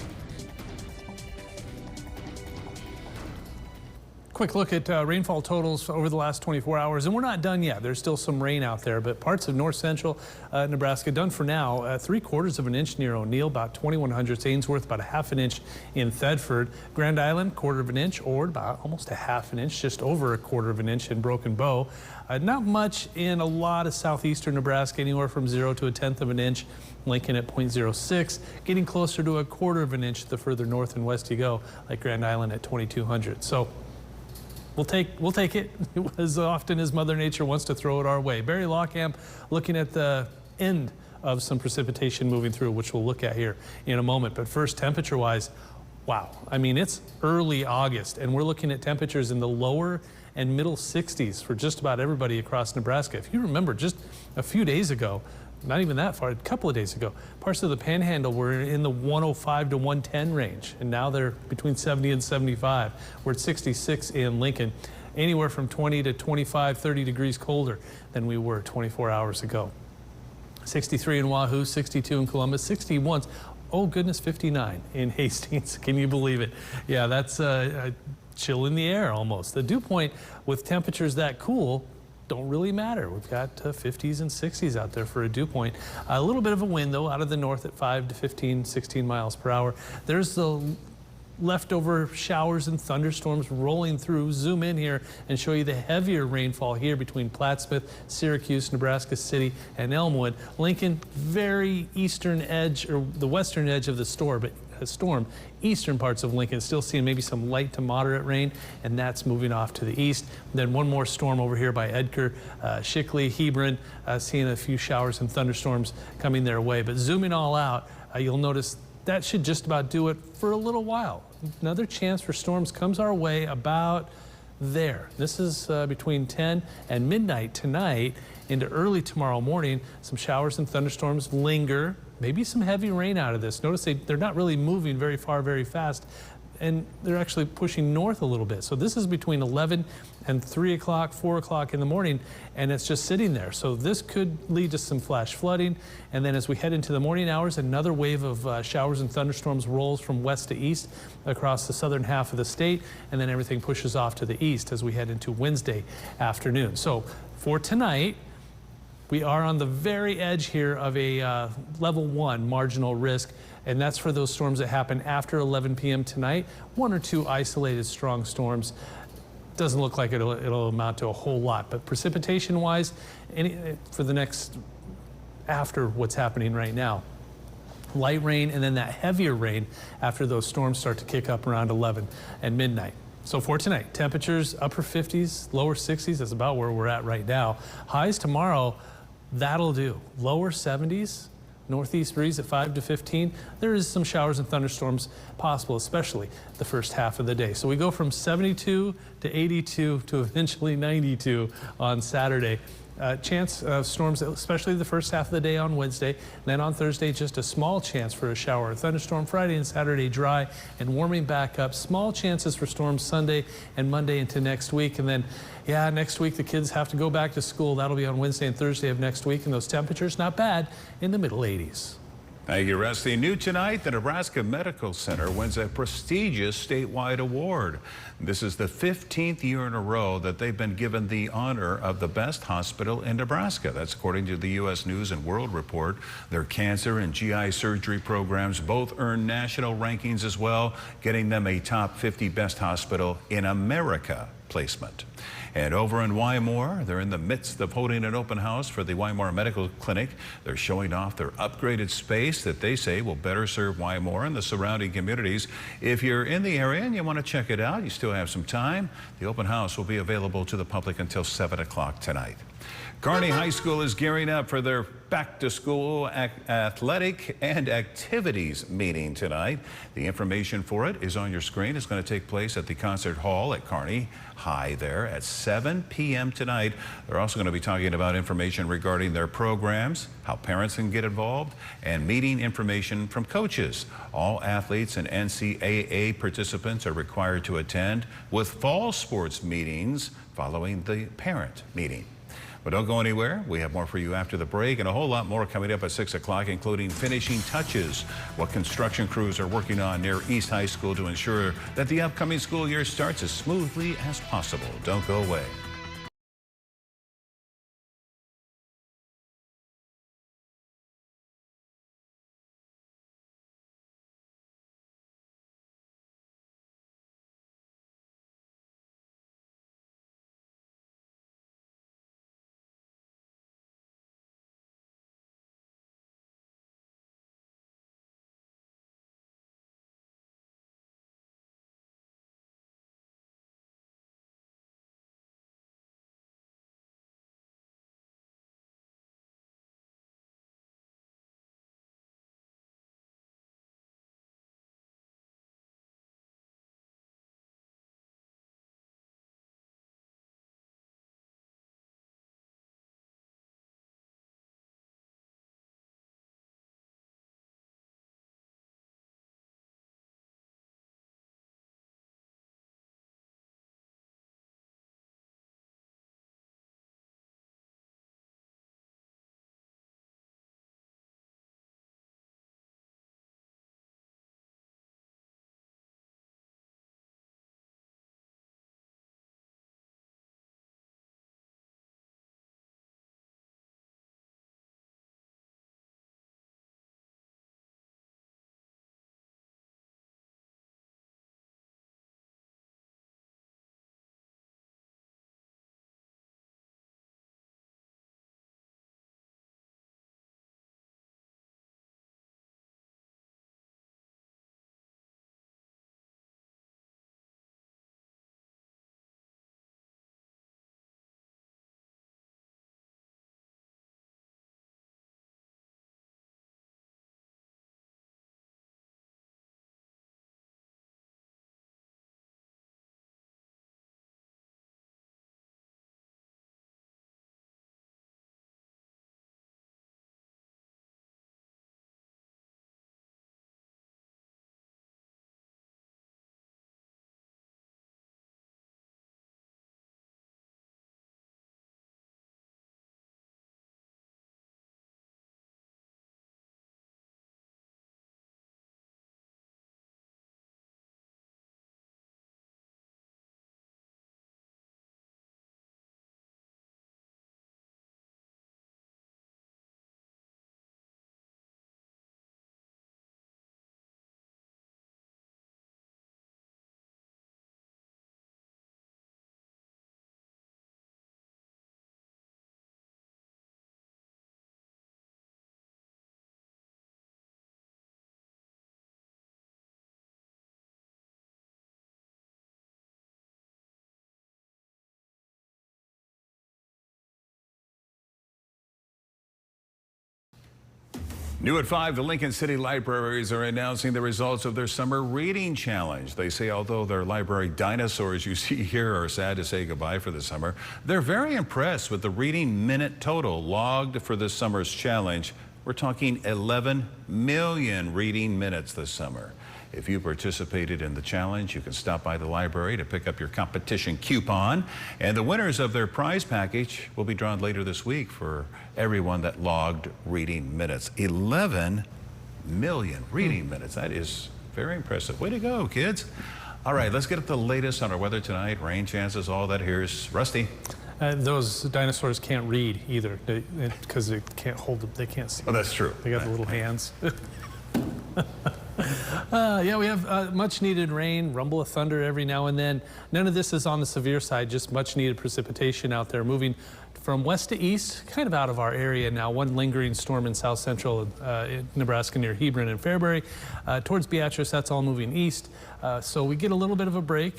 Quick look at rainfall totals over the last 24 hours, and we're not done yet. There's still some rain out there, but parts of north central Nebraska done for now. 3/4 of an inch near O'Neill, about 2100 Ainsworth, about 1/2 inch in Thedford. Grand Island, 1/4 of an inch, Ord, about almost 1/2 inch, just over 1/4 of an inch in Broken Bow. Not much in a lot of southeastern Nebraska, anywhere from 0 to 1/10 of an inch. Lincoln at 0.06, getting closer to 1/4 of an inch the further north and west you go, like Grand Island at 2200. So We'll take it as often as Mother Nature wants to throw it our way. Barry Lawcamp looking at the end of some precipitation moving through, which we'll look at here in a moment. But first, temperature-wise, wow. I mean, it's early August, and we're looking at temperatures in the lower and middle 60s for just about everybody across Nebraska. If you remember, just a few days ago, not even that far, a couple of days ago, parts of the Panhandle were in the 105 to 110 range, and now they're between 70 and 75. We're at 66 in Lincoln, anywhere from 20 to 25, 30 degrees colder than we were 24 hours ago. 63 in Wahoo, 62 in Columbus, 61, oh goodness, 59 in Hastings. Can you believe it? Yeah, that's a chill in the air almost. The dew point with temperatures that cool don't really matter. We've got 50s and 60s out there for a dew point. A little bit of a wind, though, out of the north at 5 to 15, 16 miles per hour. There's the leftover showers and thunderstorms rolling through. Zoom in here and show you the heavier rainfall here between Plattsmouth, Syracuse, Nebraska City, and Elmwood. Lincoln, very eastern edge, or the western edge of the storm, eastern parts of Lincoln, still seeing maybe some light to moderate rain, and that's moving off to the east. Then one more storm over here by Edgar, Shickley, Hebron, seeing a few showers and thunderstorms coming their way. But zooming all out, you'll notice that should just about do it for a little while. Another chance for storms comes our way about there. This is between 10 and midnight tonight into early tomorrow morning. Some showers and thunderstorms linger. Maybe some heavy rain out of this. Notice they're not really moving very far, very fast, and they're actually pushing north a little bit. So this is between 11 and 3 o'clock, 4 o'clock in the morning, and it's just sitting there. So this could lead to some flash flooding. And then as we head into the morning hours, another wave of showers and thunderstorms rolls from west to east across the southern half of the state, and then everything pushes off to the east as we head into Wednesday afternoon. So for tonight, we are on the very edge here of a level 1 marginal risk, and that's for those storms that happen after 11 p.m. tonight. 1 or 2 isolated strong storms. Doesn't look like it'll amount to a whole lot, but precipitation-wise, for the next, after what's happening right now, light rain and then that heavier rain after those storms start to kick up around 11 and midnight. So for tonight, temperatures upper 50s, lower 60s. That's about where we're at right now. Highs tomorrow, that'll do. Lower 70s. Northeast breeze at 5 to 15. There is some showers and thunderstorms possible, especially the first half of the day. So we go from 72 to 82 to eventually 92 on Saturday. Chance of storms, especially the first half of the day on Wednesday. And then on Thursday, just a small chance for a shower or thunderstorm. Friday and Saturday, dry and warming back up. Small chances for storms Sunday and Monday into next week. And then, yeah, next week the kids have to go back to school. That'll be on Wednesday and Thursday of next week. And those temperatures, not bad, in the middle 80s. Thank you, Rusty. New tonight, the Nebraska Medical Center wins a prestigious statewide award. This is the 15th year in a row that they've been given the honor of the best hospital in Nebraska. That's according to the U.S. News and World Report. Their cancer and GI surgery programs both earn national rankings as well, getting them a top 50 best hospital in America placement. And over in Wymore, they're in the midst of holding an open house for the Wymore Medical Clinic. They're showing off their upgraded space that they say will better serve Wymore and the surrounding communities. If you're in the area and you want to check it out, you still have some time. The open house will be available to the public until 7 o'clock tonight. Kearney High School is gearing up for their back-to-school athletic and activities meeting tonight. The information for it is on your screen. It's going to take place at the concert hall at Kearney High there at 7 p.m. tonight. They're also going to be talking about information regarding their programs, how parents can get involved, and meeting information from coaches. All athletes and NCAA participants are required to attend, with fall sports meetings following the parent meeting. But don't go anywhere. We have more for you after the break and a whole lot more coming up at 6 o'clock, including finishing touches, what construction crews are working on near East High School to ensure that the upcoming school year starts as smoothly as possible. Don't go away. New at 5, the Lincoln City Libraries are announcing the results of their summer reading challenge. They say although their library dinosaurs you see here are sad to say goodbye for the summer, they're very impressed with the reading minute total logged for this summer's challenge. We're talking 11 million reading minutes this summer. If you participated in the challenge, you can stop by the library to pick up your competition coupon. And the winners of their prize package will be drawn later this week for everyone that logged reading minutes. 11 million reading minutes. That is very impressive. Way to go, kids. All right, let's get at the latest on our weather tonight. Rain chances, all that. Here's Rusty. Those dinosaurs can't read either because they can't hold them. They can't see. Oh, that's true. They got the little hands. Yeah, we have much needed rain, rumble of thunder every now and then. None of this is on the severe side, just much needed precipitation out there, moving from west to east, kind of out of our area now. One lingering storm in south central Nebraska near Hebron and Fairbury. Towards Beatrice, that's all moving east. So we get a little bit of a break.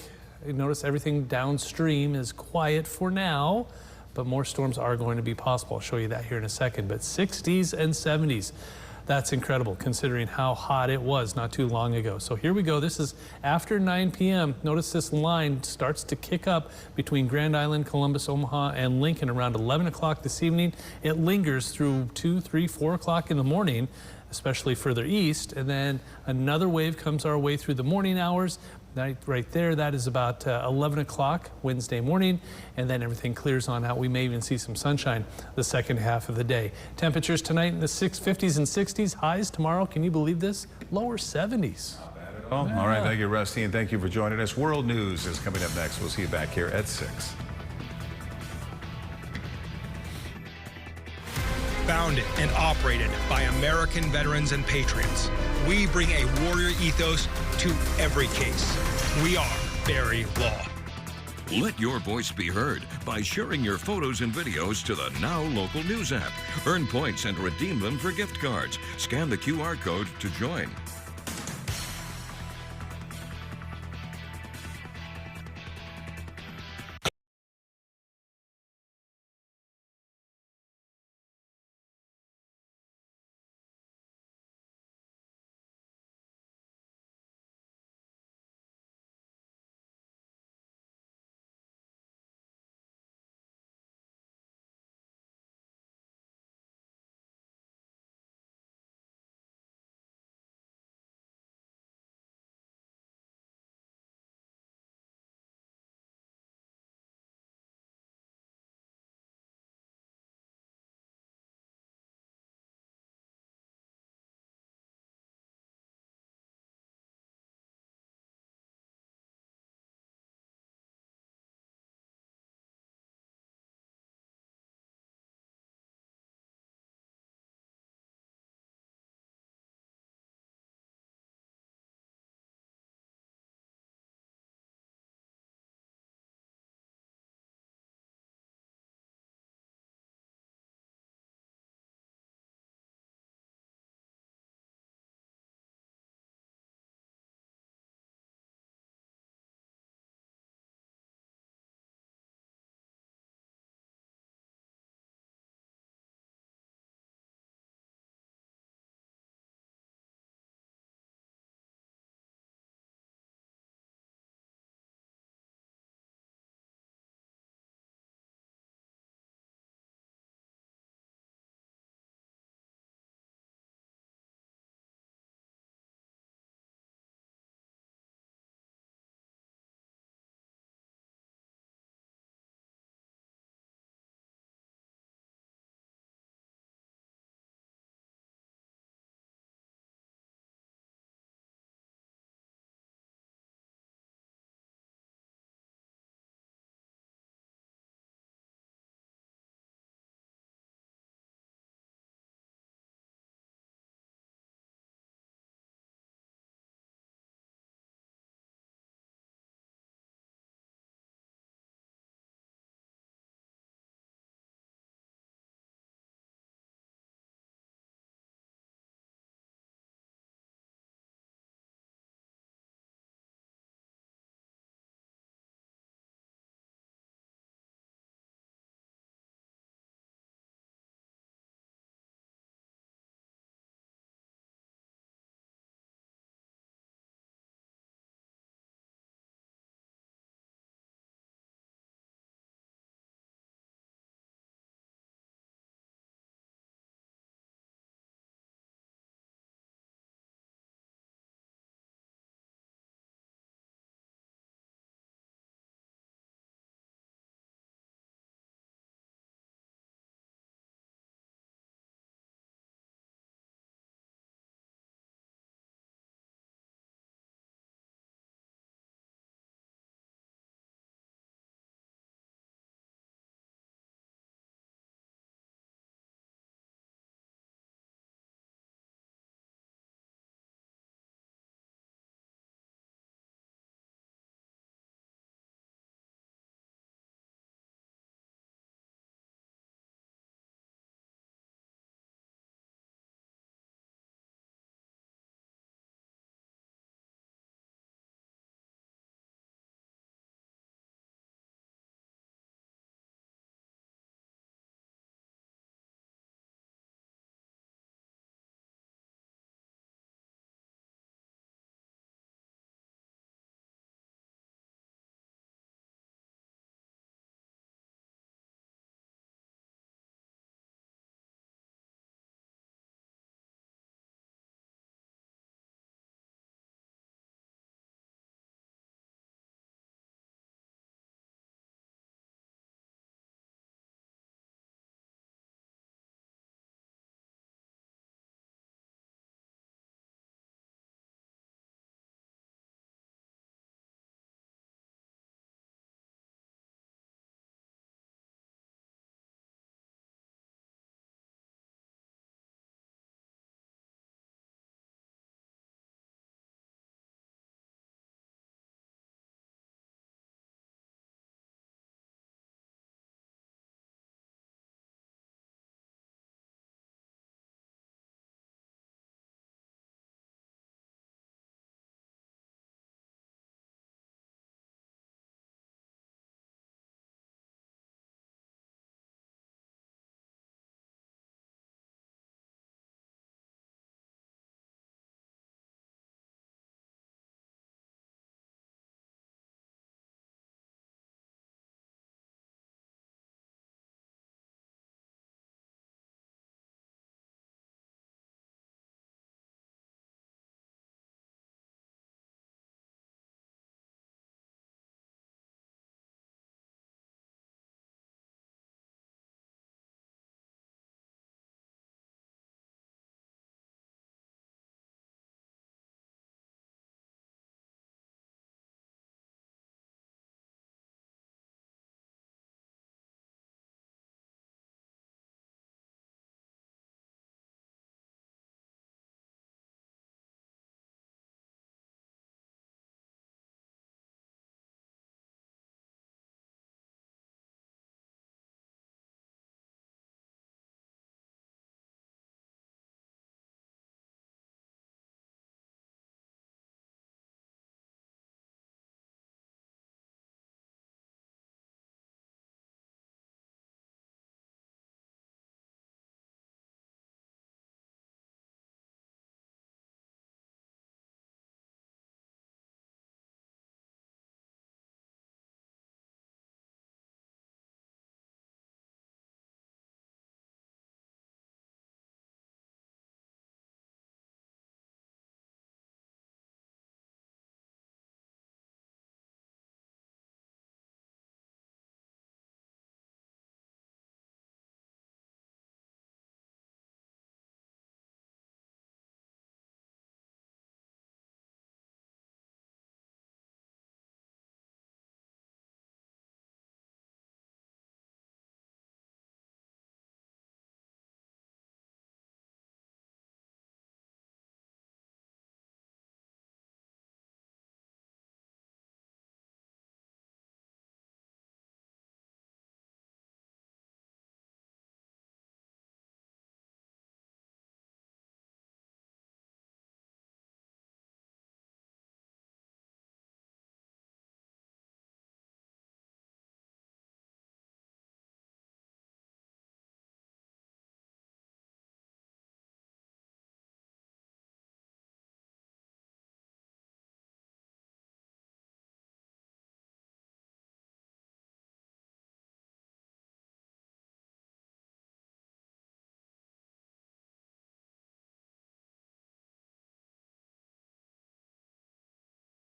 You notice everything downstream is quiet for now, but more storms are going to be possible. I'll show you that here in a second. But 60s and 70s. That's incredible considering how hot it was not too long ago. So here we go. This is after 9 p.m. Notice this line starts to kick up between Grand Island, Columbus, Omaha, and Lincoln around 11 o'clock this evening. It lingers through 2, 3, 4 o'clock in the morning, especially further east. And then another wave comes our way through the morning hours. Right there, that is about 11 o'clock Wednesday morning, and then everything clears on out. We may even see some sunshine the second half of the day. Temperatures tonight in the 50s and 60s. Highs tomorrow, can you believe this? Lower 70s. Not bad at all. All right, thank you, Rusty, and thank you for joining us. World News is coming up next. We'll see you back here at 6. Founded and operated by American veterans and patriots, we bring a warrior ethos to every case. We are Barry Law. Let your voice be heard by sharing your photos and videos to the Now Local News app. Earn points and redeem them for gift cards. Scan the QR code to join.